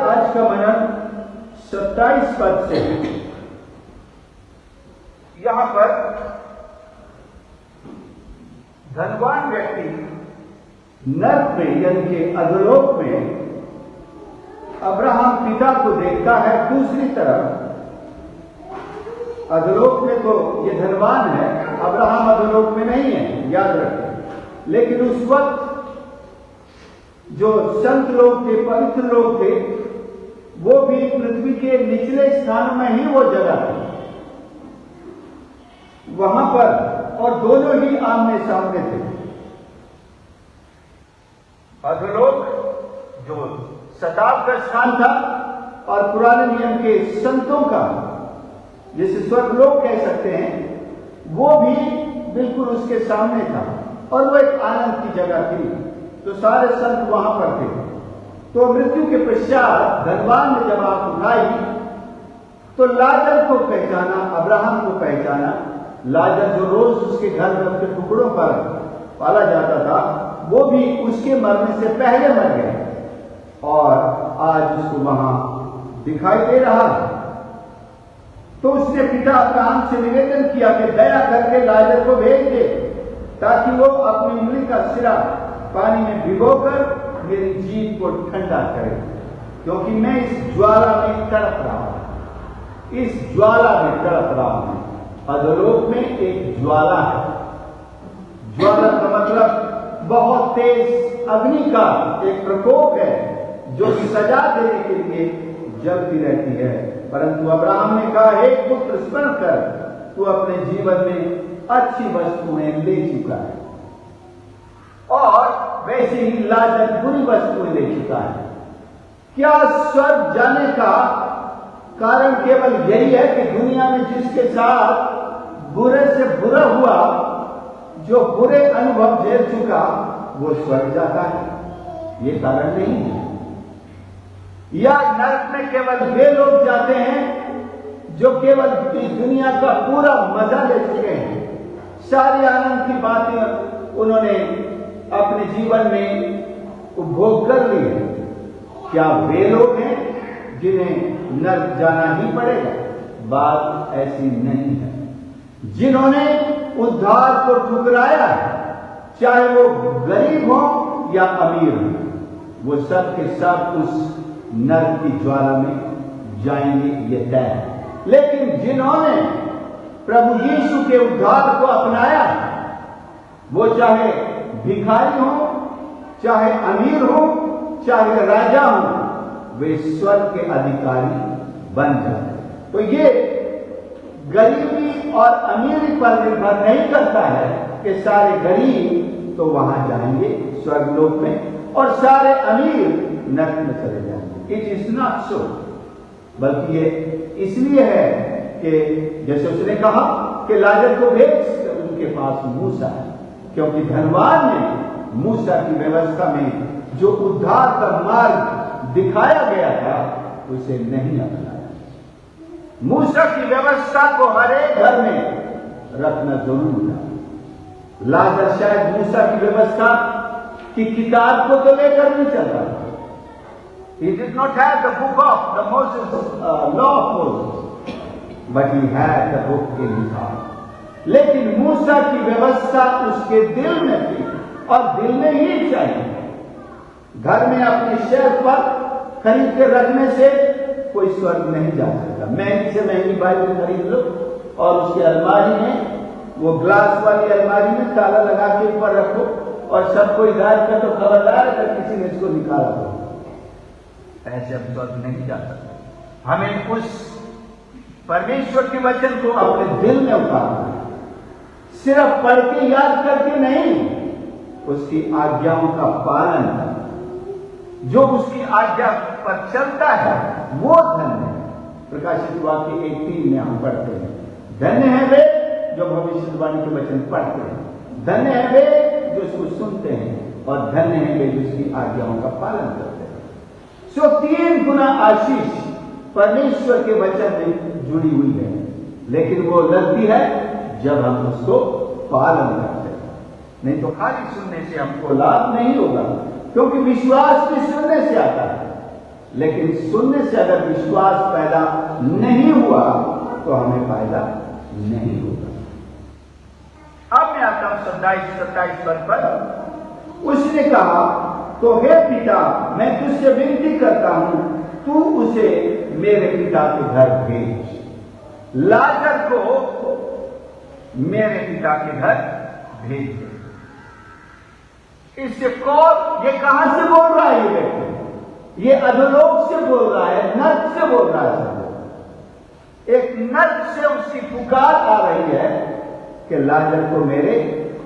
आज का मनन 27 पद से यहां पर धनवान व्यक्ति नर्क में यानी कि अधोलोक में अब्राहम पिता को देखता है। दूसरी तरफ अधोलोक में तो ये धनवान है, अब्राहम अधोलोक में नहीं है, याद रखें। लेकिन उस वक्त जो संत लोग थे, पवित्र लोग थे, वो भी पृथ्वी के निचले स्थानों में ही वो जगह थी वहां पर, और दोनों ही आमने सामने थे। अधोलोक जो सताव का स्थान था और पुराने नियम के संतों का, जिसे स्वर्गलोक कह सकते हैं, वो भी बिल्कुल उसके सामने था और वो एक आनंद की जगह थी। तो सारे संत वहां पर थे। तो मृत्यु के पश्चात धनवान ने जब आंख उठाई तो लाजर को पहचाना, अब्राहम को पहचाना। लाजर जो रोज उसके घर में अपने टुकड़ों पर पाला जाता था, वो भी उसके मरने से पहले मर गया और आज उसको वहां दिखाई दे रहा है। तो उसने पिता अब्राहम से निवेदन किया कि दया करके लाजर को भेज दे ताकि वो अपनी उंगली का सिरा पानी में भिगोकर मेरी जीभ को ठंडा करे, क्योंकि मैं इस ज्वाला में तड़प रहा हूं, इस ज्वाला में तड़प रहा हूं। अधोलोक में एक ज्वाला है। ज्वाला का मतलब बहुत तेज अग्नि का एक प्रकोप है जो सजा देने के लिए जलती रहती है। परंतु अब्राहम ने कहा, हे पुत्र, स्मरण कर, तू अपने जीवन में अच्छी वस्तुएं ले चुका है और वैसे ही लाजर बुरी वस्तुएं ले चुका है। क्या स्वर्ग जाने का कारण केवल यही है कि दुनिया में जिसके साथ बुरे से बुरा हुआ, जो बुरे अनुभव झेल चुका, वो स्वर्ग जाता है? ये कारण नहीं है। या नरक में केवल वे लोग जाते हैं जो केवल इस दुनिया का पूरा मजा ले चुके हैं, सारी आनंद की बातें उन्होंने अपने जीवन में उपभोग कर ली है। क्या वे लोग हैं जिन्हें नरक जाना ही पड़ेगा? बात ऐसी नहीं है। जिन्होंने उद्धार को ठुकराया है, चाहे वो गरीब हो या अमीर हो, वो सब के सब उस नरक की ज्वाला में जाएंगे, ये तय है। लेकिन जिन्होंने प्रभु यीशु के उद्धार को अपनाया, वो चाहे भिखारी हो, चाहे अमीर हो, चाहे राजा हो, वे स्वर्ग के अधिकारी बन जाते। तो ये गरीबी और अमीरी पर निर्भर नहीं करता है कि सारे गरीब तो वहां जाएंगे स्वर्गलोक में और सारे अमीर नरक में चले जाएंगे। It is not so. बल्कि ये इसलिए है कि जैसे उसने कहा कि लाजर को भेज, उनके पास मूसा है, क्योंकि धनवान ने मूसा की व्यवस्था में जो उद्धार का मार्ग दिखाया गया था उसे नहीं अपनाया। मूसा की व्यवस्था को हर एक घर में रखना जरूरी था। लाजर शायद मूसा की व्यवस्था की किताब को तो लेकर नहीं चल रहा था। He did not have the book of the Moses law of Moses, but he had the book in his heart. लेकिन मूसा की व्यवस्था उसके दिल में थी और दिल में ही चाहिए। घर में अपने शेल्फ पर खरीद के रखने से कोई स्वर्ग नहीं जा सकता। महंगी से महंगी बाइबल खरीद लो और उसकी अलमारी में, वो ग्लास वाली अलमारी में ताला लगा के ऊपर रखो और सबको हिदायत कर तो खबरदार अगर किसी ने इसको निकाला हो। ऐसे अब स्वर्ग नहीं जा सकता। हमें उस परमेश्वर के वचन को अपने दिल में उतारना है, सिर्फ पढ़ के याद करके नहीं, उसकी आज्ञाओं का पालन करना। जो उसकी आज्ञा पर चलता है वो धन्य है। प्रकाशित वाक्य 1:3 में हम पढ़ते हैं, धन्य है वे जो भविष्यवाणी के वचन पढ़ते हैं, धन्य है वे जो इसको सुनते हैं और धन्य है वे जो इसकी आज्ञाओं का पालन करते हैं। सो 3 गुना आशीष परमेश्वर के वचन में जुड़ी हुई है, लेकिन वो लगती है जब हम उसको पालन करते हैं। नहीं तो खाली सुनने से हमको लाभ नहीं होगा, क्योंकि विश्वास भी सुनने से आता है। लेकिन सुनने से अगर विश्वास पैदा नहीं हुआ तो हमें फायदा नहीं होगा। अब मैं आता हूं 27 पद पर। उसने कहा, तो हे पिता, मैं तुझसे विनती करता हूं, तू उसे मेरे पिता के घर भेज। लाजर को मेरे पिता के घर भेज। इससे कौन, ये कहां से बोल रहा है ये व्यक्ति? ये अधोलोक से बोल रहा है, नर्क से बोल रहा है। एक नर्क से उसकी पुकार आ रही है कि लाजर को मेरे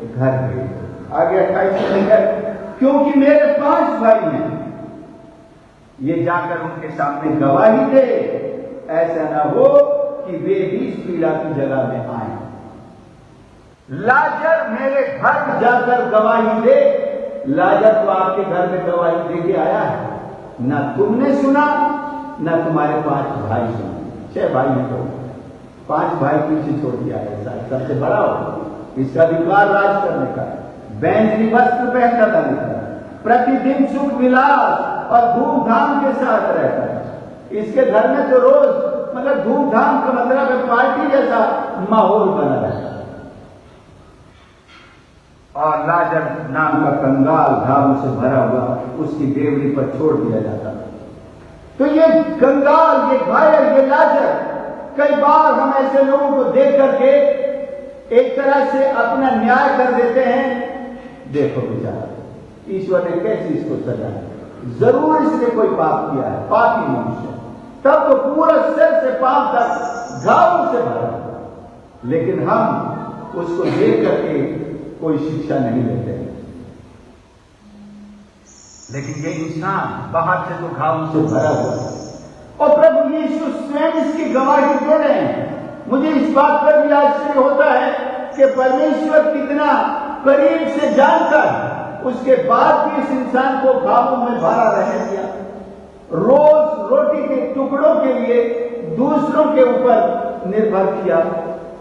घर भेज। आगे 28 में लिखा, क्योंकि मेरे 5 भाई हैं, ये जाकर उनके सामने गवाही दे, ऐसा ना हो कि वे भी इस पीड़ा की जगह में आए। लाजर मेरे घर जाकर गवाही दे। लाजर तो आपके घर में गवाही दे के आया है, ना तुमने सुना ना तुम्हारे 5 भाई सुने। 6 भाई हैं, तो 5 भाई पीछे छोड़ दिया है। सबसे बड़ा हो, इसका अधिकार राज करने का, बैंगनी वस्त्र पहनता था, प्रतिदिन सुख विलास और धूमधाम के साथ रहता है। इसके घर में तो रोज मतलब धूमधाम का मतलब है पार्टी जैसा माहौल बना रहता है। और लाजर नाम का कंगाल घावों से भरा हुआ उसकी देवड़ी पर छोड़ दिया जाता था। तो ये कंगाल, ये घायल, ये लाजर, कई बार हम ऐसे लोगों को देख करके एक तरह से अपना न्याय कर देते हैं। देखो बेचारा, ईश्वर ने कैसे इसको सजा दी, जरूर इसने कोई पाप किया है, पापी मनुष्य, तब तो पूरा सिर से पांव तक घावों से भरा। लेकिन हम उसको देख करके कोई शिक्षा नहीं लेते। लेकिन ये इंसान बाहर से तो घावों से भरा हुआ है, और प्रभु यीशु स्वयं इसकी गवाही दे रहे हैं। मुझे इस बात पर भी आश्चर्य होता है कि परमेश्वर कितना करीब से जानता है, उसके बाद भी इस इंसान को घावों में भरा रहने दिया। रोज रोटी के टुकड़ों के लिए दूसरों के ऊपर निर्भर किया।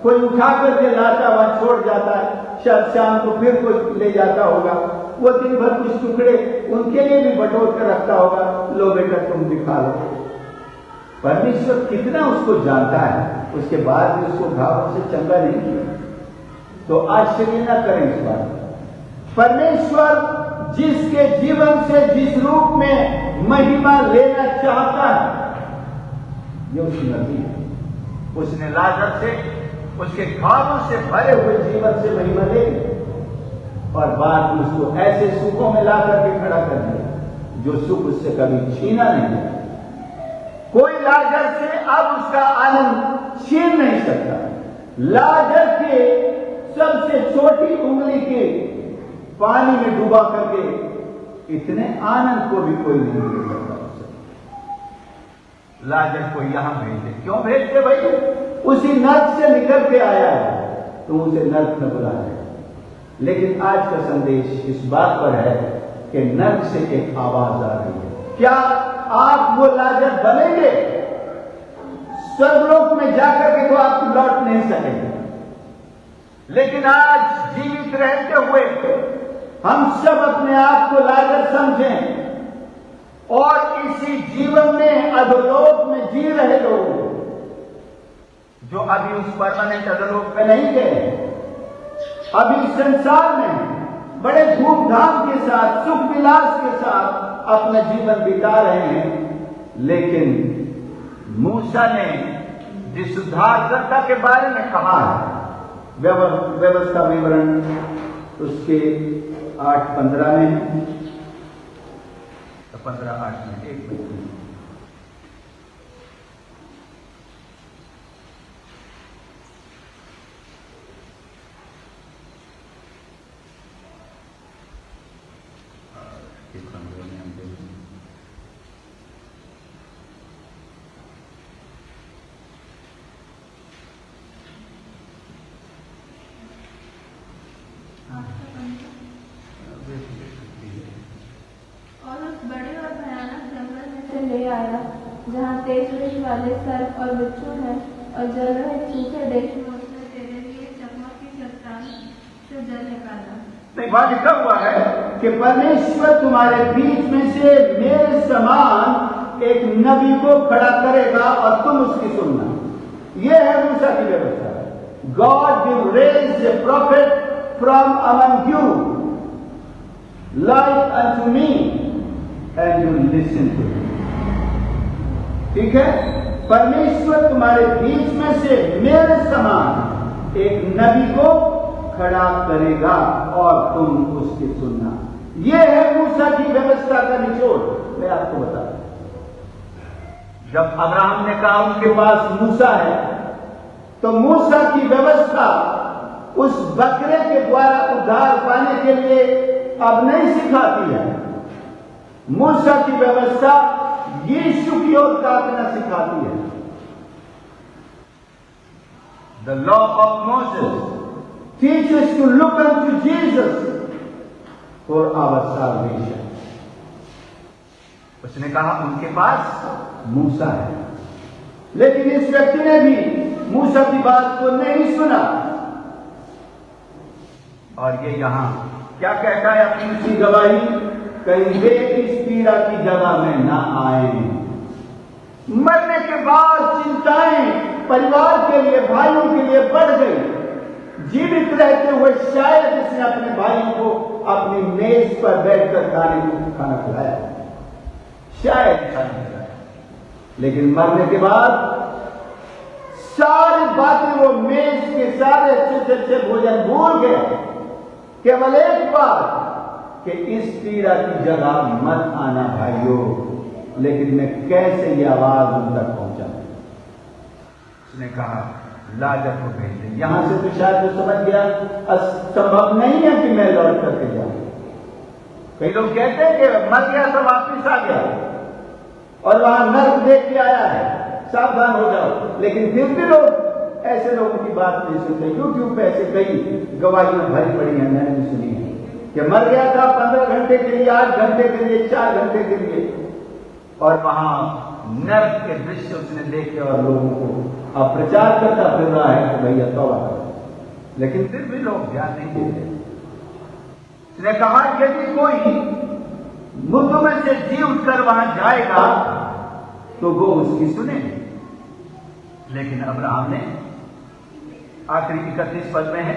कोई उठा करके लाता हुआ छोड़ जाता है, शायद शाम को फिर कोई ले जाता होगा। वो दिन भर कुछ टुकड़े उनके लिए भी बटोर कर रखता होगा, लो बेटा तुम भी खा लो। परमेश्वर कितना उसको जानता है, उसके बाद भी उसको घावों से चंगा नहीं किया। तो आश्चर्य न करें इस बात। परमेश्वर जिसके जीवन से जिस रूप में महिमा लेना चाहता है, ये उसकी मर्जी है। उसने लाजर से, उसके घावों से भरे हुए जीवन से महिमा ले ली और बाद में उसको ऐसे सुखों में ला करके खड़ा कर दिया जो सुख उससे कभी छीना नहीं। कोई लाजर से अब उसका आनंद छीन नहीं सकता। लाजर के सबसे छोटी उंगली के पानी में डुबा करके इतने आनंद को भी कोई नहीं दे सकता। लाजर को यहां भेजे, क्यों भेजते भाई? उसी नर्क से निकल के आया है, तो उसे नर्क न बुलाए। लेकिन आज का संदेश इस बात पर है कि नर्क से एक आवाज आ रही है। क्या आप वो लाजर बनेंगे? स्वर्गलोक में जाकर के तो आप लौट नहीं सकेंगे, लेकिन आज जीवित रहते हुए हम सब अपने आप को लाजर समझें और इसी जीवन में अधोलोक में जी रहे लोग जो अभी उस परमानेंट अधोलोक पे नहीं गए, अभी संसार में बड़े धूमधाम के साथ, सुख विलास के साथ अपना जीवन बिता रहे हैं। लेकिन मूसा ने जिस उद्धारकर्ता के बारे में कहा है, व्यवस्था विवरण उसके 8:15 में, 15:8 में, एक मिनट, और उस बड़े और भयानक जंगल में से ले आया जहाँ तेज विष वाले सर्प और बिच्छू हैं, और जल रहे सूखे देश में उसने तेरे लिए चकमक की चट्टान से जल निकाला। नहीं, वहां लिखा हुआ है कि परमेश्वर तुम्हारे बीच में से मेरे समान एक नबी को खड़ा करेगा और तुम उसकी सुनना। यह है मूसा की व्यवस्था। God will raise a prophet from among you like unto me and you listen to me. ठीक है, परमेश्वर तुम्हारे बीच में से मेरे समान एक नबी को खड़ा करेगा और तुम उसकी सुनना। यह है मूसा की व्यवस्था का निचोड़। मैं आपको बता दूं, जब अब्राहम ने कहा उनके पास मूसा है, तो मूसा की व्यवस्था उस बकरे के द्वारा उद्धार पाने के लिए अब नहीं सिखाती है। मूसा की व्यवस्था यीशु की ओर ताकना सिखाती है। The law of Moses teaches to look unto Jesus for our salvation. उसने कहा उनके पास मूसा है, लेकिन इस व्यक्ति ने भी मूसा की बात को नहीं सुना। और ये यहां क्या कहता है अपनी उसी गवाही, कहीं वे इस पीड़ा की जगह में ना आए। मरने के बाद चिंताएं परिवार के लिए, भाइयों के लिए बढ़ गई। जीवित रहते हुए शायद इसने अपने भाई को अपनी मेज पर बैठकर खाना खिलाया, शायद खाना, लेकिन मरने के बाद सारी बातें वो मेज के सारे अच्छे भोजन भूल गए। केवल एक बात कि इस पीड़ा की जगह मत आना भाइयों। लेकिन मैं कैसे ये आवाज उन तक पहुंचा? उसने कहा लाजर को भेज दे। यहां से तो शायद वो समझ गया संभव नहीं है कि मैं लौट करके जाऊं। कई लोग कहते हैं कि मर गया तो वापिस आ गया और वहां नर्क देख के आया है, सावधान हो जाओ। लेकिन फिर भी लोग ऐसे लोगों की बात नहीं सुनते। यूट्यूब पे ऐसे कई गवाहियां भरी पड़ी हैं, मैंने भी सुनी है कि मर गया था 15 घंटे के लिए, 8 घंटे के लिए, 4 घंटे के लिए, और वहां नर्क के दृश्य उसने देखे और लोगों को अब प्रचार करता फिर रहा है कि भैया तौबा करो। लेकिन फिर भी लोग ध्यान नहीं देते। उसने कहा यदि कोई मुर्दों में से जी उठकर वहां जाएगा तो वो उसकी सुनेंगे। लेकिन अब्राहम ने आखिरी 31 पद में है,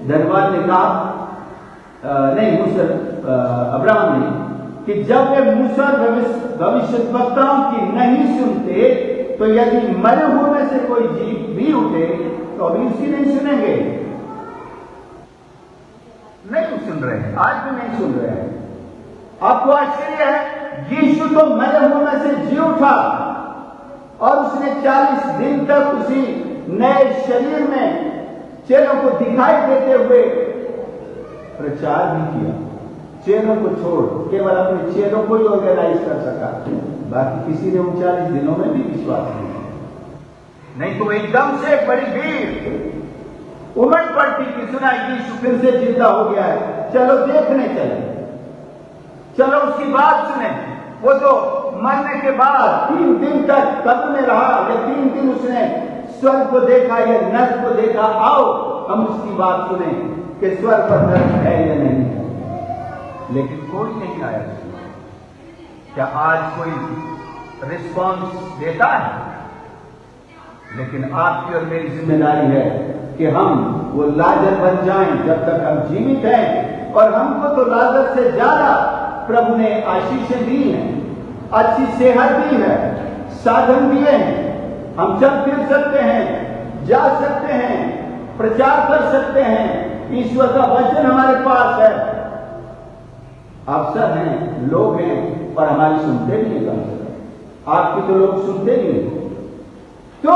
धनवान ने कहा अब्राहम ने कि जब वे मूसा भविष्यद्वक्ताओं की नहीं सुनते तो यदि मरे हुए में से कोई जीव भी उठे तो अभी उसकी नहीं सुनेंगे। नहीं सुन रहे हैं, आज भी नहीं सुन रहे हैं। आपको आश्चर्य है, यीशु तो मरे हुए में से जी उठा और उसने 40 दिन तक उसी नए शरीर में चेलों को दिखाई देते हुए प्रचार भी किया। चेलों को छोड़ केवल अपने चेलों को ही ऑर्गेनाइज कर सका, बाकी किसी ने 39 दिनों में भी विश्वास नहीं तो एकदम से एक बड़ी भीड़ उमड़ पड़ती कि सुना यीशु फिर से जिंदा हो गया है, चलो देखने चले, चलो उसकी बात सुने। वो तो मरने के बाद 3 दिन तक कब्र में रहा, या 3 दिन उसने स्वर्ग को देखा या नर्क को देखा। आओ हम उसकी बात सुने कि स्वर्ग पर नर्क है या नहीं है। लेकिन कोई नहीं आया। क्या आज कोई रिस्पॉन्स देता है? लेकिन आपकी और मेरी जिम्मेदारी है कि हम वो लाजर बन जाएं जब तक हम जीवित हैं। और हमको तो लाजर से ज्यादा प्रभु ने आशीषें दी हैं, अच्छी सेहत दी है, साधन दिए हैं, हम चल फिर सकते हैं, जा सकते हैं, प्रचार कर सकते हैं, ईश्वर का वचन हमारे पास है। अफसर हैं, लोग हैं, और हमारी सुनते नहीं है। आपकी तो लोग सुनते नहीं। तो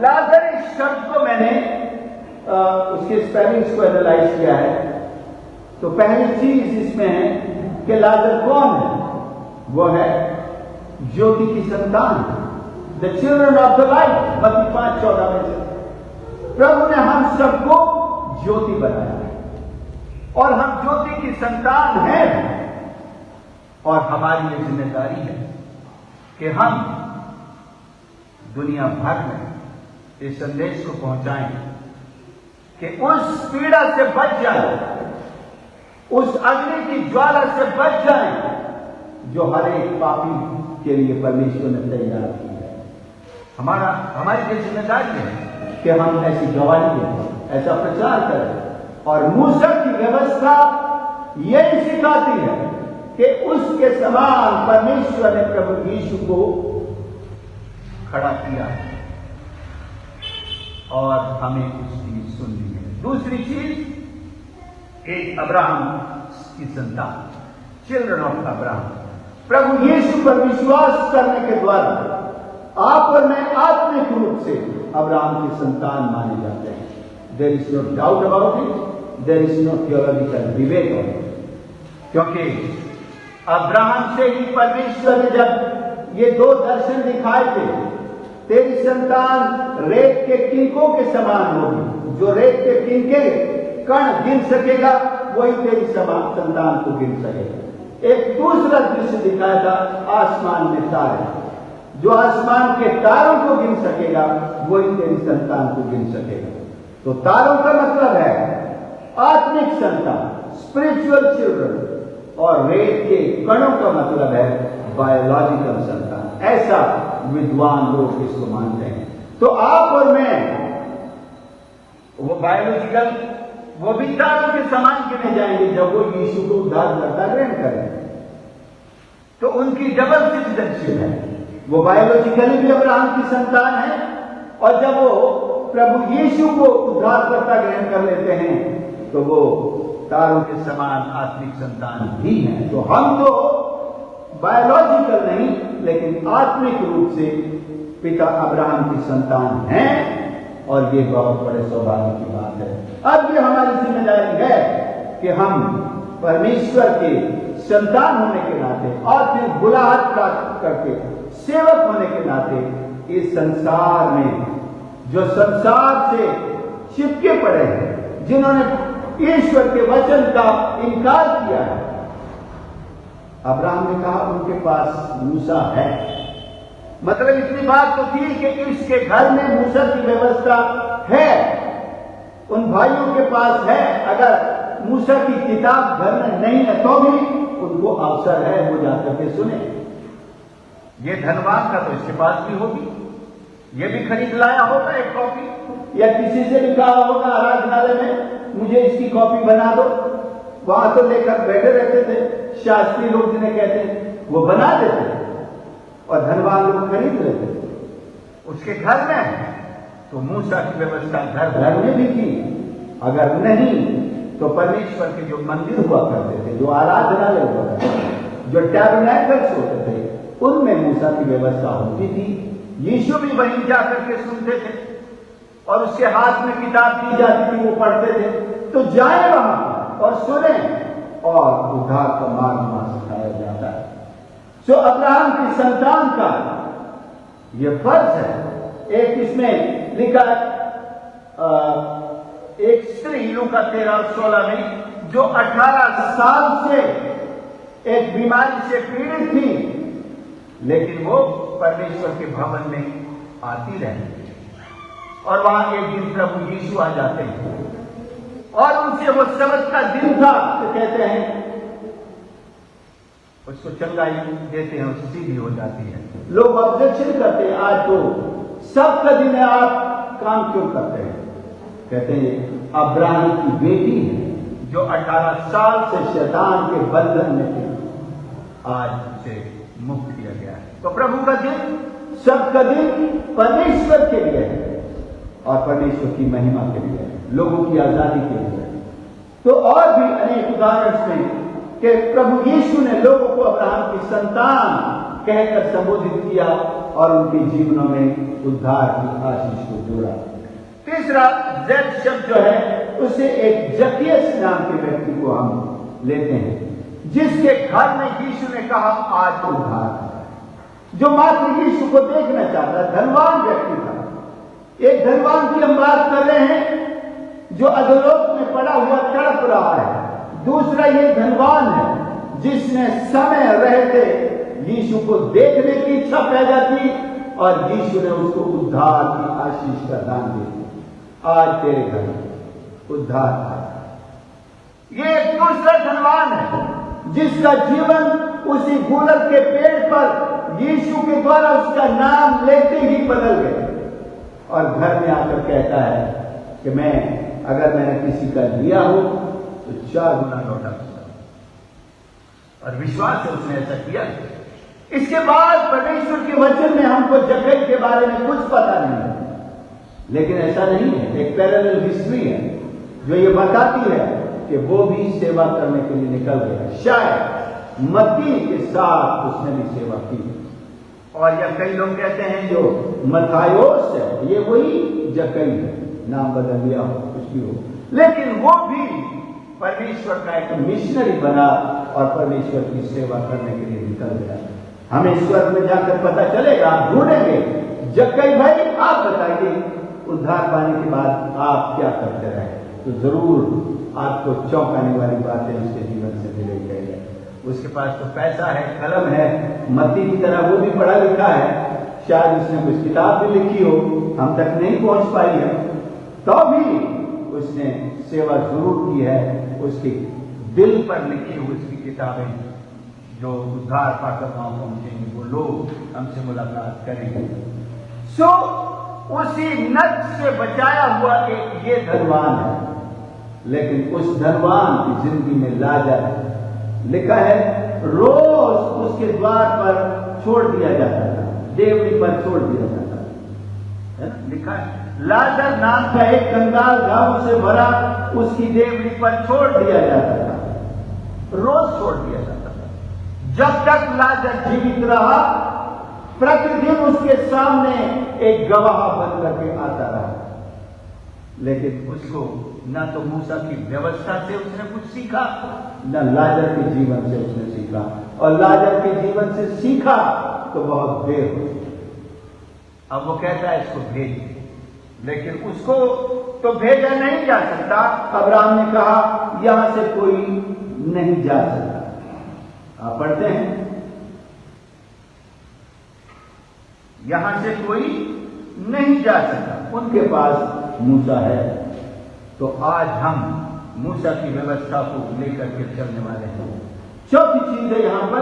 लाजर इस शब्द को मैंने उसके स्पेलिंग्स को एनालाइज किया है। तो पहली चीज इसमें है कि लाजर कौन है? वो है ज्योति की संतान, the children of the light. मत्ती 5:14 में से प्रभु ने हम सबको ज्योति बनाया और हम ज्योति की संतान हैं। और हमारी ये जिम्मेदारी है कि हम दुनिया भर में इस संदेश को पहुंचाएं कि उस पीड़ा से बच जाए, उस अग्नि की ज्वाला से बच जाए जो हर एक पापी के लिए परमेश्वर ने तैयार की है। हमारी ये जिम्मेदारी है कि हम ऐसी गवाही दें, ऐसा प्रचार करें। और मूसा की व्यवस्था यही सिखाती है कि उसके समान परमेश्वर ने प्रभु यीशु को खड़ा किया और हमें उसकी सुननी है। दूसरी चीज, एक अब्राहम की संतान, चिल्ड्रन ऑफ अब्राहम। प्रभु यीशु पर विश्वास करने के द्वारा आप और मैं आत्मिक रूप से अब्राहम की संतान माने जाते हैं। There is no doubt about it, there is no theological debate on it. क्योंकि अब्राहम से ही परमेश्वर ने जब ये दो दर्शन दिखाए थे, तेरी संतान रेत के किनकों के समान होगी, जो रेत के किनके कण गिन सकेगा वही तेरी संतान को गिन सकेगा। एक दूसरा दृश्य दिखाया था आसमान में तारे, जो आसमान के तारों को गिन सकेगा वही तेरी संतान को गिन सकेगा। तो तारों का मतलब है आत्मिक संतान, स्पिरिचुअल चिल्ड्रन, और रेत के कणों का मतलब है बायोलॉजिकल संतान। ऐसा विद्वान लोग इसको मानते हैं। तो आप और मैं वो बायोलॉजिकल, वो भी तारों के समान गिने जाएंगे जब वो यीशु को उद्धारकर्ता ग्रहण करेंगे। तो उनकी डबल सिटीजनशिप है। वो बायोलॉजिकली भी अब्राहम की संतान है, और जब वो प्रभु यीशु को उद्धारकर्ता ग्रहण कर लेते हैं तो वो तारों के समान आत्मिक संतान भी है। तो हम तो बायोलॉजिकल नहीं लेकिन आत्मिक रूप से पिता अब्राहम की संतान हैं, और ये बहुत बड़े सौभाग्य की बात है। अब ये हमारी जिम्मेदारी है कि हम परमेश्वर के संतान होने के नाते और फिर बुलाहट प्राप्त करके सेवक होने के नाते इस संसार में जो संसार से चिपके पड़े हैं, जिन्होंने ईश्वर के वचन का इनकार किया है, अब्राहम ने कहा उनके पास मूसा है। मतलब इतनी बात तो थी कि इसके घर में मूसा की व्यवस्था है, उन भाइयों के पास है। अगर मूसा की किताब घर में नहीं है तो भी उनको अवसर है वो जाकर के सुने। ये धनवान का तो इसके पास भी होगी, ये भी खरीद लाया होगा एक कॉपी, या किसी से भी कहा होगा आराधनालय में मुझे इसकी कॉपी बना दो। वहां तो लेकर बैठे रहते थे शास्त्री लोग, जिन्हें कहते हैं, वो बना देते और धनवान लोग खरीद लेते। उसके घर में तो मूसा की व्यवस्था घर में भी थी। अगर नहीं तो परमेश्वर के जो मंदिर हुआ करते थे, जो आराधनालय हुआ करते थे, जो टैबरनेकल्स होते थे, उनमें मूसा की व्यवस्था होती थी। यीशु भी वहीं जाकर के सुनते थे और उसके हाथ में किताब दी जाती थी, वो पढ़ते थे। तो जाए वहां और सुने, और उद्धार का मार्ग वहां सिखाया जाता है। सो अब्राहम की संतान का यह फर्ज है। एक इसमें लिखा एक स्त्री लूका 13:16 में, जो 18 साल से एक बीमारी से पीड़ित थी, लेकिन वो परमेश्वर के भवन में आती रहती है, और वहां एक दिन प्रभु यीशु आ जाते हैं और उनसे वो सबत का दिन था, तो कहते हैं उसको चंगाई देते हैं, उससे सीधी हो जाती है। लोग ऑब्जेक्शन करते हैं, आज तो सबका दिन है, आप काम क्यों करते हैं? कहते हैं अब्राहम की बेटी है जो 18 साल से शैतान के बंधन में थी, आज उसे मुक्त किया गया है। तो प्रभु का दिन, सबका दिन परमेश्वर के लिए है और परमेश्वर की महिमा के लिए है, लोगों की आजादी के लिए है। तो और भी अनेक उदाहरण में कि प्रभु यीशु ने लोगों को अब्राहम की संतान कहकर संबोधित किया और उनके जीवनों में उद्धार की आशीष को जोड़ा। तीसरा जेड शब्द जो है उसे एक जकियस नाम के व्यक्ति को हम लेते हैं, जिसके घर में यीशु ने कहा आज उद्धार है, जो मात्र यीशु को देखना चाहता, धनवान व्यक्ति था। एक धनवान की हम बात कर रहे हैं जो अधोलोक में पड़ा हुआ तड़प रहा है। दूसरा ये धनवान है जिसने समय रहते यीशु को देखने की इच्छा पैदा की और यीशु ने उसको उद्धार की आशीष का दान दे दिया। आज तेरे घर उद्धार था। ये दूसरा धनवान है जिसका जीवन उसी गूलर के पेड़ पर यीशु के द्वारा उसका नाम लेते ही बदल गया और घर में आकर कहता है कि अगर मैंने किसी का लिया हो तो 4 गुना लौटा दूंगा। और विश्वास से उसने ऐसा किया। इसके बाद परमेश्वर के वचन में हमको जक्कई के बारे में कुछ पता नहीं है, लेकिन ऐसा नहीं है, एक पैरेलल हिस्ट्री है जो ये बताती है कि वो भी सेवा करने के लिए निकल गया। शायद मत्ती के साथ उसने भी सेवा की। और या कई लोग कहते हैं जो मत्थायोस है ये वही जक्कई है, नाम बदल दिया हो कुछ भी हो, लेकिन वो भी परमेश्वर का एक मिशनरी बना और परमेश्वर की सेवा करने के लिए निकल गया। हमें स्वर्ग में जाकर पता चलेगा, ढूंढेंगे जक्कई भाई आप बताइए उद्धार पाने के बाद आप क्या करते रहे, तो जरूर आपको चौंकाने वाली बातें उसके जीवन से मिलेगी। उसके पास तो पैसा है, कलम है, मत्ती की तरह वो भी पढ़ा लिखा है, शायद उसने कुछ किताब भी लिखी हो, हम तक नहीं पहुंच पाई है, तो भी उसने सेवा जरूर की है। उसके दिल पर लिखी हुई उसकी किताबें जो उद्धार पाकर वहां पहुंचेंगे वो लोग हमसे मुलाकात करेंगे। सो उसी नच से बचाया हुआ एक ये धनवान है, लेकिन उस धनवान की जिंदगी में लाजर लिखा है रोज उसके द्वार पर छोड़ दिया जाता था, देवड़ी पर छोड़ दिया जाता था, लिखा है लाजर नाम का एक कंगाल घाव से भरा उसकी देवड़ी पर छोड़ दिया जाता था, रोज छोड़ दिया जाता था। जब तक लाजर जीवित रहा प्रतिदिन उसके सामने एक गवाह बन करके आता रहा, लेकिन उसको न तो मूसा की व्यवस्था से उसने कुछ सीखा, न लाजर के जीवन से उसने सीखा, और लाजर के जीवन से सीखा तो बहुत देर हो गई। अब वो कहता है इसको भेज, लेकिन उसको तो भेजा नहीं जा सकता। अब्राहम ने कहा यहां से कोई नहीं जा सकता। आप पढ़ते हैं यहां से कोई नहीं जा सकता, उनके पास मूसा है। तो आज हम मूसा की व्यवस्था को लेकर के चलने वाले हैं। चौथी चीज है यहां पर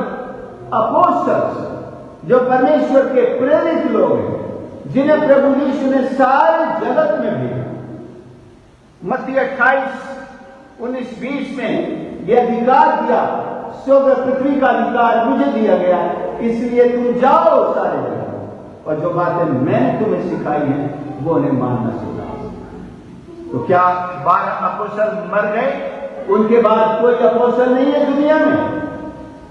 अपोस्टल्स, जो परमेश्वर के प्रेरित लोग हैं, जिन्हें प्रभु यीशु ने सारे जगत में भेजा। मत्ती 28:19-20 में यह अधिकार दिया, स्वर्ग पृथ्वी का अधिकार मुझे दिया गया, इसलिए तुम जाओ सारे जगह और जो बातें मैंने तुम्हें सिखाई हैं वो उन्हें मानना सिखाओ। तो क्या 12 अपोस्तल मर गए, उनके बाद कोई अपोस्तल नहीं है दुनिया में?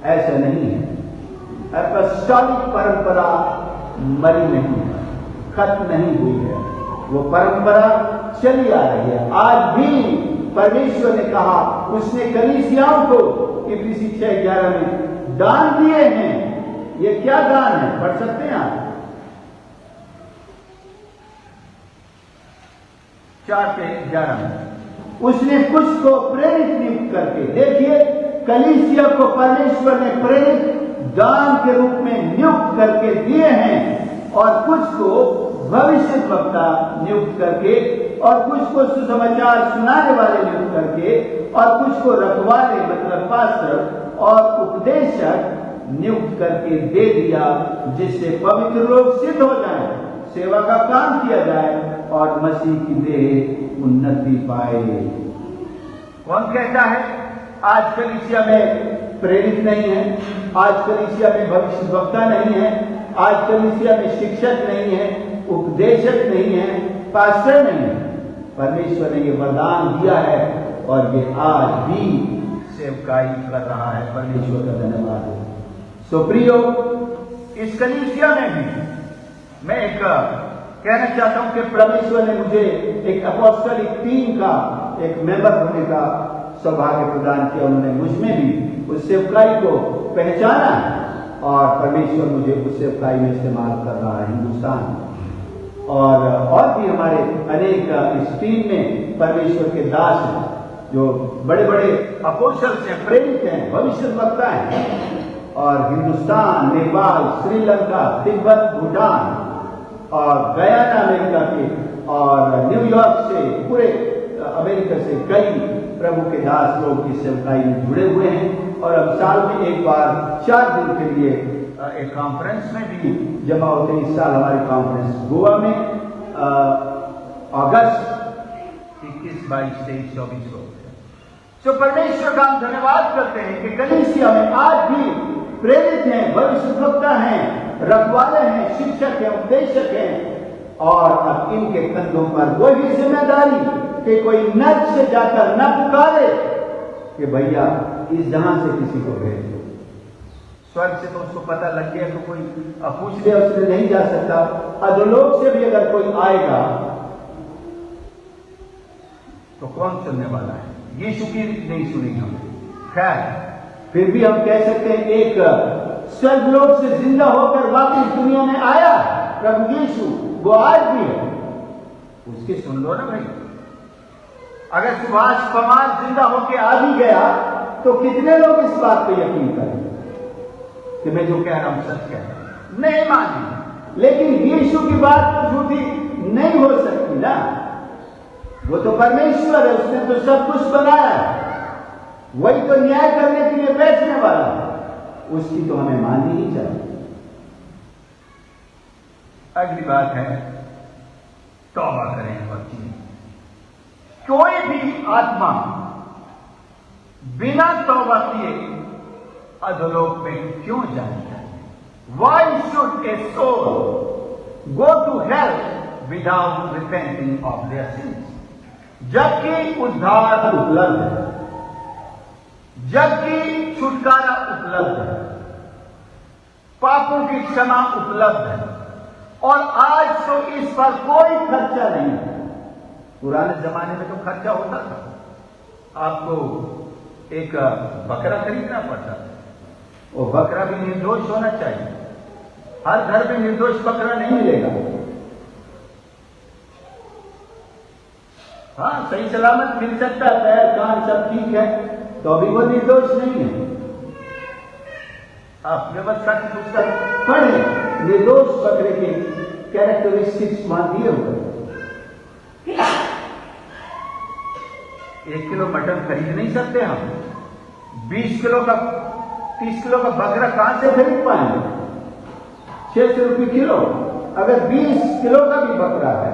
ऐसा नहीं है। अपॉस्टलिक परंपरा मरी नहीं है, खत्म नहीं हुई है, वो परंपरा चली आ रही है। आज भी परमेश्वर ने कहा, उसने कलीसियाओं को इफिसी 6:11 में दान दिए हैं। ये क्या दान है, पढ़ सकते हैं आप? 4:11 में उसने कुछ को प्रेरित नियुक्त करके, देखिए कलीसिया को परमेश्वर ने प्रेरित दान के रूप में नियुक्त करके दिए हैं, और कुछ को भविष्यद्वक्ता नियुक्त करके, और कुछ को सुसमाचार सुनाने वाले नियुक्त करके, और कुछ को रखवाले मतलब पास्टर और उपदेशक नियुक्त करके दे दिया, जिससे पवित्र लोग सिद्ध हो जाएं, सेवा का काम किया जाए और मसीह की देह उन्नति पाए। कौन कहता है आज कलीसिया में प्रेरित नहीं है, आज कलीसिया में भविष्यद्वक्ता नहीं है, आज कलीसिया में शिक्षक नहीं है, उपदेशक नहीं है, पास्टर नहीं है? परमेश्वर ने ये वरदान दिया है और ये आज भी सेवकाई कर रहा है। परमेश्वर का धन्यवाद हो। सो प्रियो, इस कलीसिया में भी मैं एक कहना चाहता हूं कि परमेश्वर ने मुझे एक अपोस्टलिक टीम का एक मेंबर होने का सौभाग्य प्रदान किया। उन्होंने मुझ में भी उस सेवकाई को पहचाना और परमेश्वर मुझे उस सेवकाई में इस्तेमाल कर रहा है हिंदुस्तान में। और भी हमारे अनेक इस टीम में परमेश्वर के दास हैं, जो बड़े बड़े अपोस्टल से प्रेरित हैं, भविष्यद्वक्ता हैं, और हिंदुस्तान, नेपाल, श्रीलंका, तिब्बत, भूटान और गयाना अमेरिका के, और न्यूयॉर्क से, पूरे अमेरिका से कई प्रभु के दास लोग इस सेवकाई में जुड़े हुए हैं। और अब साल में एक बार 4 दिन के लिए एक कॉन्फ्रेंस में भी जमा होते हैं। इस साल हमारी कॉन्फ्रेंस गोवा में अगस्त 21, 22, 23, 24 को। तो परमेश्वर का हम धन्यवाद करते हैं कि कलीसिया में आज भी प्रेरित हैं, भविष्यवक्ता हैं, रखवाले हैं, शिक्षक हैं, उपदेशक हैं, और अब इनके कंधों पर वही जिम्मेदारी कि कोई नर्क से जाकर न पुकारे कि भैया इस जहां से किसी को भेज दो। स्वर्ग से तो उसको पता लग गया तो कोई पूछ लिया उससे नहीं जा सकता। अधोलोक से भी अगर कोई आएगा तो कौन सुनने वाला है? यीशु की नहीं सुनी हम। खैर, फिर भी हम कह सकते हैं एक स्वर्गलोक से जिंदा होकर वापस दुनिया में आया प्रभु यीशु, वो आज भी है, उसकी सुन लो ना भाई। अगर सुभाष पवार जिंदा होकर आ भी गया तो कितने लोग इस बात पे यकीन करें कि मैं जो कह रहा हूं सच कह रहा हूं? नहीं मानेंगे। लेकिन यीशु की बात तो झूठी नहीं हो सकती ना, वो तो परमेश्वर है, उसने तो सब कुछ बनाया है, वही तो न्याय करने के लिए बैठने वाला है, उसकी तो हमें माननी ही चाहिए। अगली बात है तौबा करें और जिए। कोई भी आत्मा बिना तौबा किए अधोलोक में क्यों जानी चाहिए? Why should a soul go to hell without repenting of their sins? जबकि उद्धार उपलब्ध है, जबकि छुटकारा उपलब्ध है, पापों की क्षमा उपलब्ध है, और आज तो इस पर कोई खर्चा नहीं है। पुराने जमाने में तो खर्चा होता था, आपको एक बकरा खरीदना पड़ता था, वो बकरा भी निर्दोष होना चाहिए। हर घर में निर्दोष बकरा नहीं मिलेगा। हाँ, सही सलामत मिल सकता है, पैर कान सब ठीक है, तो अभी वो निर्दोष नहीं है। आप व्यवस्था की पुस्तक पढ़ें, निर्दोष बकरे के कैरेक्टरिस्टिक्स वहां दिए हुए। 1 किलो मटन खरीद नहीं सकते हम, 20 किलो का 30 किलो का बकरा कहां से खरीद पाएंगे? 600 रुपये किलो। अगर 20 किलो का भी बकरा है,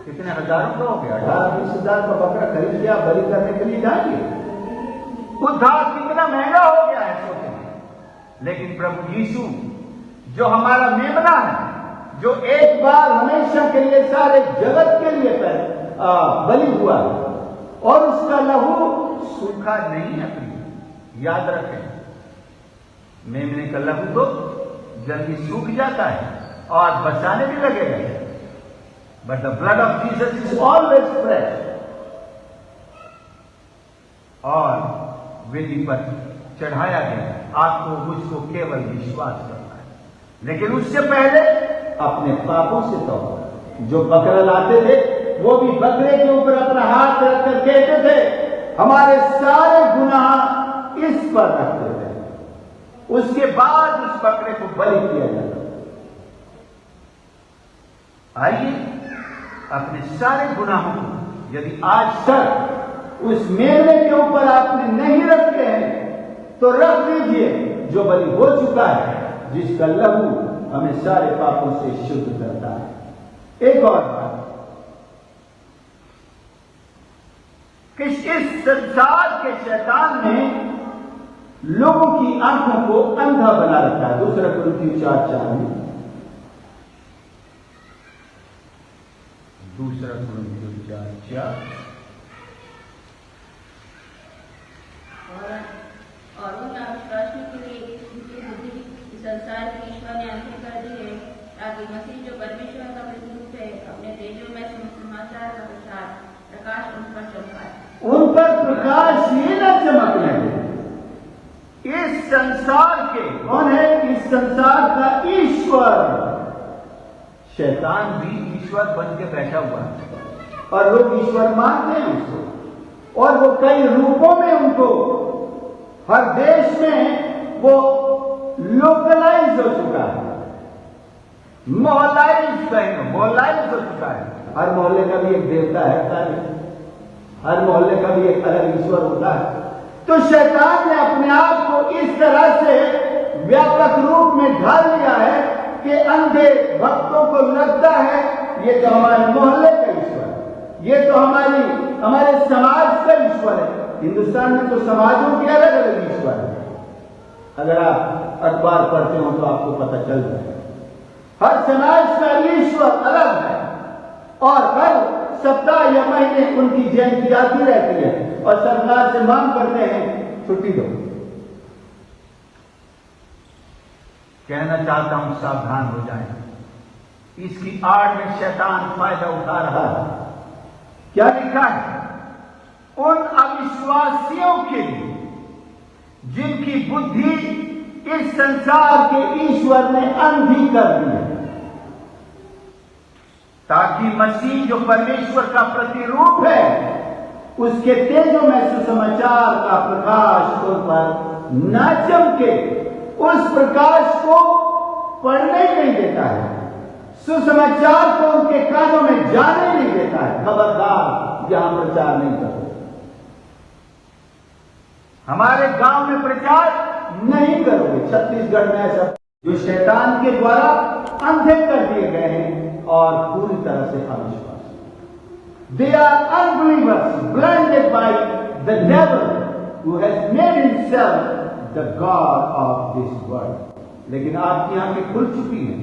कितने हजारों का हो गया? 18-20 हजार का बकरा खरीद लिया, बलि करने के लिए जाएंगे। उद्धार कितना महंगा हो गया है सोचें। लेकिन प्रभु यीशु जो हमारा मेमना है, जो एक बार हमेशा के लिए सारे जगत के लिए बलि हुआ है, और उसका लहू सूखा नहीं है प्रिय, याद रखें। मेमने का लहू तो जल्दी सूख जाता है और बचाने भी लगेगा, but the blood of Jesus is always fresh. और वेदी पर चढ़ाया गया, आपको मुझको केवल विश्वास करना है, लेकिन उससे पहले अपने पापों से तौबा। जो बकरा लाते थे वो भी बकरे के ऊपर अपना हाथ रखकर कहते थे हमारे सारे गुनाह इस पर रखते थे, उसके बाद उस बकरे को बलि किया जाता। आइए अपने सारे गुनाहों को यदि आज तक उस मेमने के ऊपर आपने नहीं रखे हैं तो रख दीजिए, जो बलि हो चुका है, जिसका लहू हमें सारे पापों से शुद्ध करता है। एक और बात कि इस संसार के शैतान ने लोगों की आंखों को अंधा बना रखा है। 2 कुरिन्थियों 4:4 में, 2 कुरिन्थियों 4:4 और उन अविश्वासियों के लिए उनकी बुद्धि संसार की ईश्वर ने आंखें कर दी है, ताकि मसीह जो परमेश्वर का प्रतिरूप है अपने तेजों में समाचार का प्रकाश उन पर चमकाए। उन पर प्रकाश ही न चमकने दे। इस संसार के कौन है? इस संसार का ईश्वर। शैतान भी ईश्वर बन के बैठा हुआ है, और लोग ईश्वर मानते हैं उसको, और वो कई रूपों में उनको हर देश में वो लोकलाइज हो चुका है, मोहलाइज हो चुका है। हर मोहल्ले का भी एक देवता है, हर मोहल्ले का भी एक अलग ईश्वर होता है। तो शैतान ने अपने आप को इस तरह से व्यापक रूप में ढाल लिया है कि अंधे भक्तों को लगता है ये तो हमारे मोहल्ले का ईश्वर है, ये तो हमारे समाज का ईश्वर है। हिंदुस्तान में तो समाजों के अलग अलग ईश्वर है। अगर आप अखबार पढ़ते हो तो आपको पता चल जाए हर समाज का ईश्वर अलग है और हर सप्ताह या महीने उनकी जयंती आती रहती है और सरकार से मांग करते हैं छुट्टी दो। कहना चाहता हूं सावधान हो जाएं, इसकी आड़ में शैतान फायदा उठा रहा है। क्या लिखा है? उन अविश्वासियों के लिए जिनकी बुद्धि इस संसार के ईश्वर ने अंधी कर दी है, ताकि मसीह जो परमेश्वर का प्रतिरूप है उसके तेजों में सुसमाचार का प्रकाश उन पर न चमके। उस प्रकाश को पढ़ने ही नहीं देता है, सुसमाचार को उनके कानों में जाने नहीं देता है। खबरदार यहां प्रचार नहीं करो, हमारे गांव में प्रचार नहीं करोगे। छत्तीसगढ़ में ऐसा जो शैतान के द्वारा अंधे कर दिए गए हैं और पूरी तरह से अविश्वास। They are unbelievers blinded by the devil who has made himself the god of this world. लेकिन आज की आंखें खुल चुकी हैं।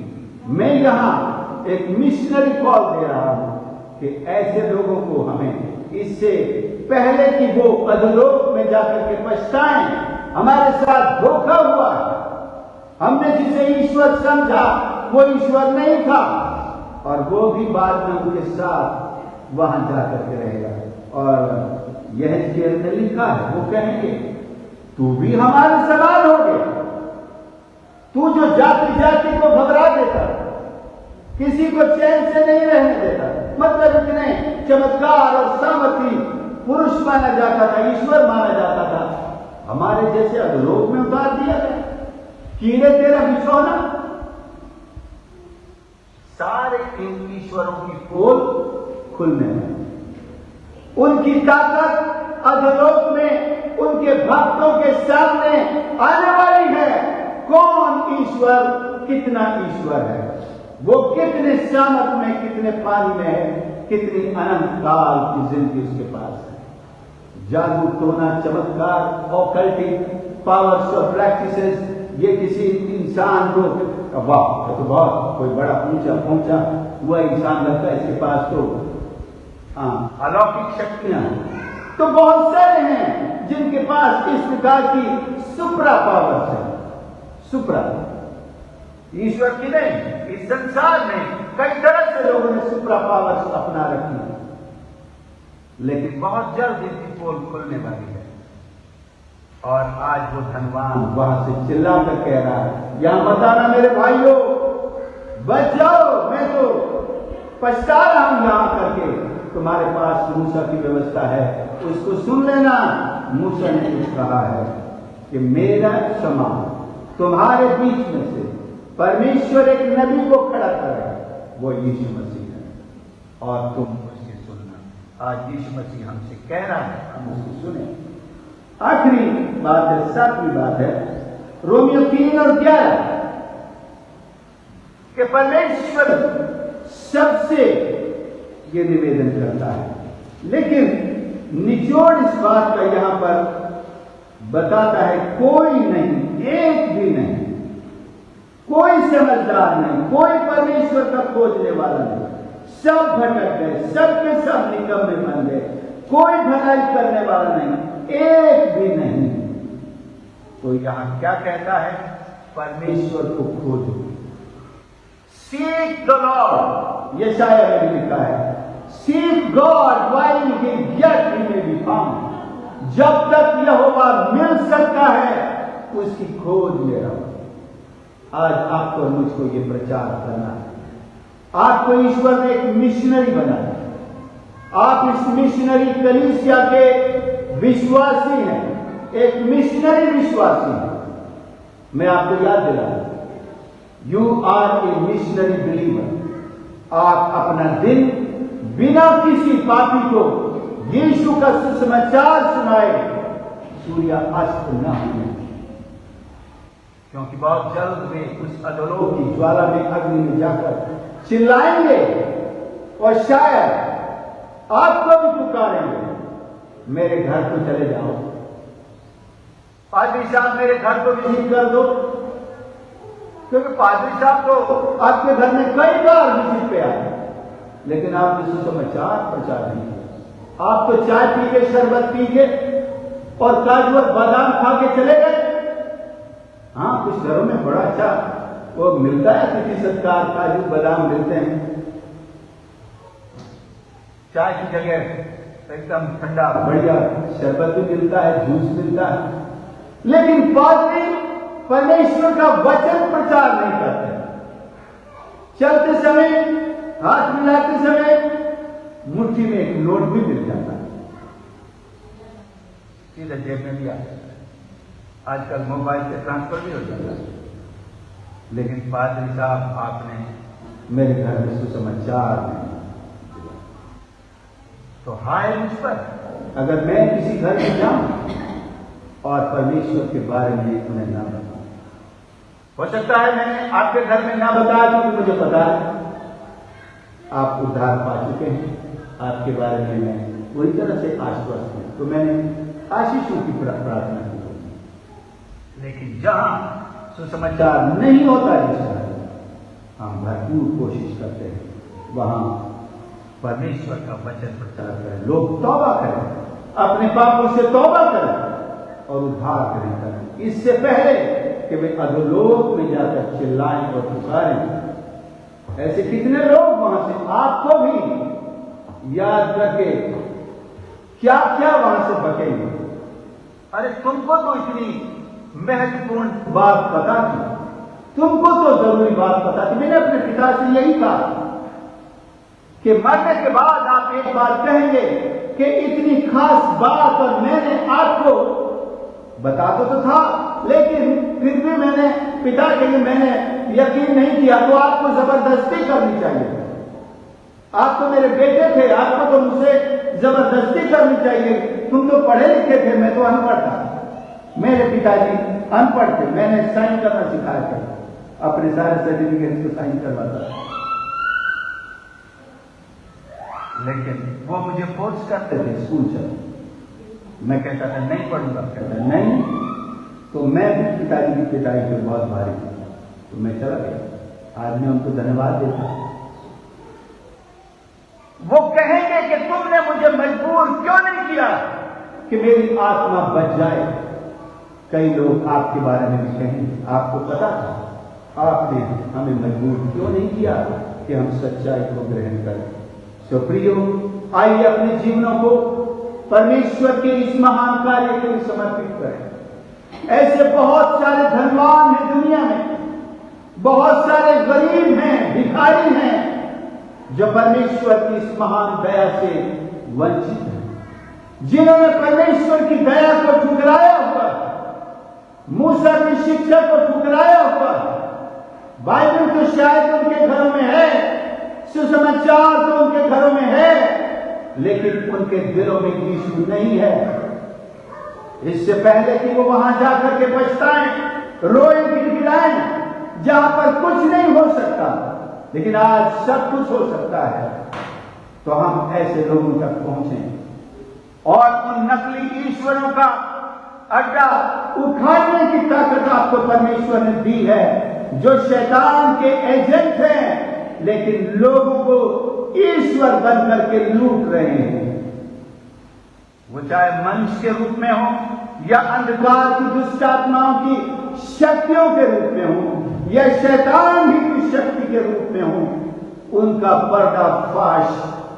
मैं यहां एक मिशनरी कॉल दे रहा हूं कि ऐसे लोगों को हमें इससे पहले कि वो अधोलोक में जाकर के पछताएं, हमारे साथ धोखा हुआ है, हमने जिसे ईश्वर समझा वो ईश्वर नहीं था और वो भी बाद में उनके साथ वहां जाकर के रहेगा। और यह जेल में लिखा है, वो कहेंगे तू भी हमारे समान हो गया, तू जो जाति जाति को घबरा देता, किसी को चैन से नहीं रहने देता, मतलब इतने चमत्कार और सामर्थी पुरुष माना जाता था, ईश्वर माना जाता था, हमारे जैसे अधोलोक में उतार दिया गया। कीड़े तेरा बिछौना। सारे इन ईश्वरों की पोल खुलने में, उनकी ताकत अधोलोक में उनके भक्तों के सामने आने वाली है। कौन ईश्वर, कितना ईश्वर है, वो कितने सामर्थ में, कितने पानी में है, कितनी अनंत काल की जिंदगी उसके पास है। जादू टोना चमत्कार ऑकल्टिक पावर्स और प्रैक्टिसेस, ये किसी इंसान को वाह तो बहुत कोई बड़ा ऊंचा पहुंचा हुआ इंसान लगता है, इसके पास तो अलौकिक शक्तियां हैं। तो बहुत सारे हैं जिनके पास इस प्रकार की सुप्रा पावर्स है। सुप्रा ईश्वर की नहीं, इस संसार में कई तरह से लोगों ने सुप्रा पावर्स अपना रखी है, लेकिन बहुत जल्द इनकी पोल खुलने वाली है। और आज वो धनवान वहां से चिल्लाकर कह रहा है, यहां मत आना मेरे भाइयों, बच जाओ, मैं तो पछता रहा हूं यहां करके। तुम्हारे पास मूसा की व्यवस्था है, उसको सुन लेना। मूसा ने कुछ कहा है कि मेरा समान तुम्हारे बीच में से परमेश्वर एक नबी को खड़ा करे, वो यीशु मसीह है, और तुम उसकी सुनना। आज यीशु मसीह हमसे कह रहा है, हम उसकी सुने। आखिरी बात है, 7वीं बात है, रोमियो 3 और 11 कि परमेश्वर सबसे ये निवेदन करता है, लेकिन निचोड़ इस बात का यहां पर बताता है, कोई नहीं, एक भी नहीं, कोई समझदार नहीं, कोई परमेश्वर का खोजने वाला नहीं, सब भटक गए, सब के सब निकम्मे बन गए, कोई भलाई करने वाला नहीं, एक भी नहीं। तो यहां क्या कहता है? परमेश्वर को खोजो, सीक द लॉर्ड। यशायाह में भी लिखा है, seek God while he yet he may be found. जब तक यहोवा मिल सकता है उसकी खोज में रहो। आज आपको और मुझको ये प्रचार करना है। आपको ईश्वर ने एक मिशनरी बनाया, आप इस मिशनरी कलीसिया के विश्वासी हैं, एक मिशनरी विश्वासी हैं। मैं आपको याद दिला दूं, you are a missionary believer. आप अपना दिन बिना किसी पापी को यीशु का सुसमाचार सुनाए सूर्यास्त न होने, क्योंकि बहुत जल्द वे उस अधोलोक की ज्वाला में, अग्नि में जाकर चिल्लाएंगे और शायद आपको भी पुकारेंगे, मेरे घर को चले जाओ, पादरी साहब मेरे घर को विजिट कर दो। क्योंकि पादरी साहब तो आपके घर में कई बार विजिट पे आए, लेकिन आपने सुसमाचार प्रचार नहीं किया। आप तो चाय पी के, शरबत पी के और काजू और बादाम खा के चले गए। हाँ, कुछ घरों में बड़ा अच्छा वो मिलता है, अतिथि सत्कार, काजू बादाम मिलते हैं। चाय की जगह एकदम ठंडा बढ़िया शरबत भी मिलता है, जूस मिलता है, लेकिन पादरी परमेश्वर का वचन प्रचार नहीं करते। चलते समय, हाथ मिलाते समय मुट्ठी में एक नोट भी मिल जाता है, सीधे जेब में भी आता है। आजकल मोबाइल से ट्रांसफर भी हो जाता है। लेकिन पादरी साहब आपने मेरे घर में सुसमाचार नहीं। तो हाय मुझ पर, अगर मैं किसी घर में जाऊं और परमेश्वर के बारे में उन्हें ना बताऊं, हो सकता है मैंने आपके घर में ना बताया क्योंकि मुझे पता है आप उद्धार पा चुके हैं, आपके बारे में मैं पूरी तरह से आश्वस्त हूं, तो मैंने आशीषों की प्रार्थना की। लेकिन जहां सुसमाचार नहीं होता है, जिस तरह हम भरपूर कोशिश करते हैं, वहां परमेश्वर का वचन प्रचार करें, लोग तौबा करें, अपने पापों से तौबा करें और उद्धार करें। इससे पहले कि वे अधोलोक में जाकर चिल्लाएं और पुकारें। ऐसे कितने लोग वहां से, आपको भी याद रखे क्या क्या वहां से बकेंगे। अरे तुमको तो इतनी महत्वपूर्ण बात पता थी, तुमको तो जरूरी बात पता थी। मैंने अपने पिता से यही कहा कि मरने के बाद आप एक बार कहेंगे कि इतनी खास बात, और मैंने आपको बता तो था, लेकिन फिर भी मैंने पिता के लिए मैंने यकीन नहीं किया, तो आपको जबरदस्ती करनी चाहिए। आप तो मेरे बेटे थे, आपको तो मुझसे जबरदस्ती करनी चाहिए। तुम तो पढ़े लिखे थे, मैं तो अनपढ़ था। मेरे पिताजी अनपढ़ थे, मैंने साइन करना सिखाया था, अपने सारे सर्टिफिकेट को साइन करवाता। लेकिन वो मुझे फोर्स करते थे, स्कूल चलो, मैं कहता था नहीं पढ़ूंगा, कहता नहीं, तो मैं भी पिताजी की पिटाई पे बहुत भारी था, तो मैं चला गया। आज मैं उनको धन्यवाद देता। वो कहेंगे कि तुमने मुझे मजबूर क्यों नहीं किया कि मेरी आत्मा बच जाए। कई लोग आपके बारे में भी कहेंगे, आपको पता था, आपने हमें मजबूर क्यों नहीं किया कि हम सच्चाई को ग्रहण करें। सो प्रियो, आइए अपने जीवनों को परमेश्वर के इस महान कार्य के लिए समर्पित करें। ऐसे बहुत सारे धनवान हैं दुनिया में, बहुत सारे गरीब हैं, भिखारी हैं, जो परमेश्वर की इस महान दया से वंचित हैं, जिन्होंने परमेश्वर की दया को ठुकराया हुआ, मूसा की शिक्षा को ठुकराया हुआ। बाइबल तो शायद उनके घरों में है, सुसमाचार तो उनके घरों में है, लेकिन उनके दिलों में यीशु नहीं है। इससे पहले कि वो वहां जाकर के पछताएं, रोएं, गिड़गिड़ाएं, जहां पर कुछ नहीं हो सकता, लेकिन आज सब कुछ हो सकता है, तो हम ऐसे लोगों तक पहुंचे और उन नकली ईश्वरों का अड्डा उखाड़ने की ताकत आपको परमेश्वर ने दी है, जो शैतान के एजेंट हैं, लेकिन लोगों को ईश्वर बनकर के लूट रहे हैं। वो चाहे मनुष्य के रूप में हो या अंधकार की दुष्ट आत्माओं की शक्तियों के रूप में हो या शैतान ही की शक्ति के रूप में हो, उनका पर्दाफाश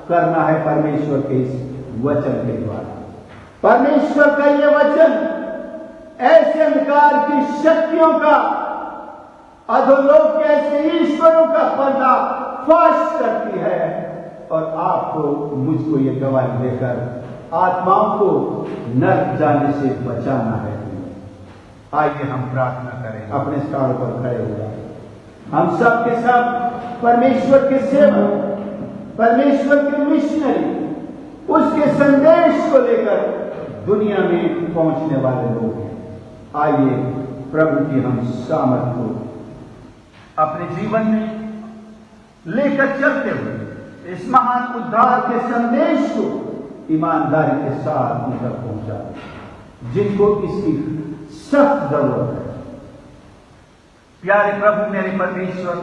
करना है परमेश्वर के इस वचन के द्वारा। परमेश्वर का यह वचन ऐसे अंधकार की शक्तियों का, अधोलोक के ऐसे ईश्वरों का पर्दाफाश करती है, और आपको, मुझको ये गवाही देकर आत्माओं को नरक जाने से बचाना है। आइए हम प्रार्थना करें, अपने स्थान पर खड़े हो जाए। हम सब के सब परमेश्वर के सेवक, परमेश्वर के मिशनरी, उसके संदेश को लेकर दुनिया में पहुंचने वाले लोग हैं। आइए प्रभु की हम सामर्थ को अपने जीवन में लेकर चलते हुए इस महान उद्धार के संदेश को ईमानदारी के साथ उन तक पहुंचा, जिनको इसकी सख्त जरूरत है। प्यारे प्रभु मेरे परमेश्वर,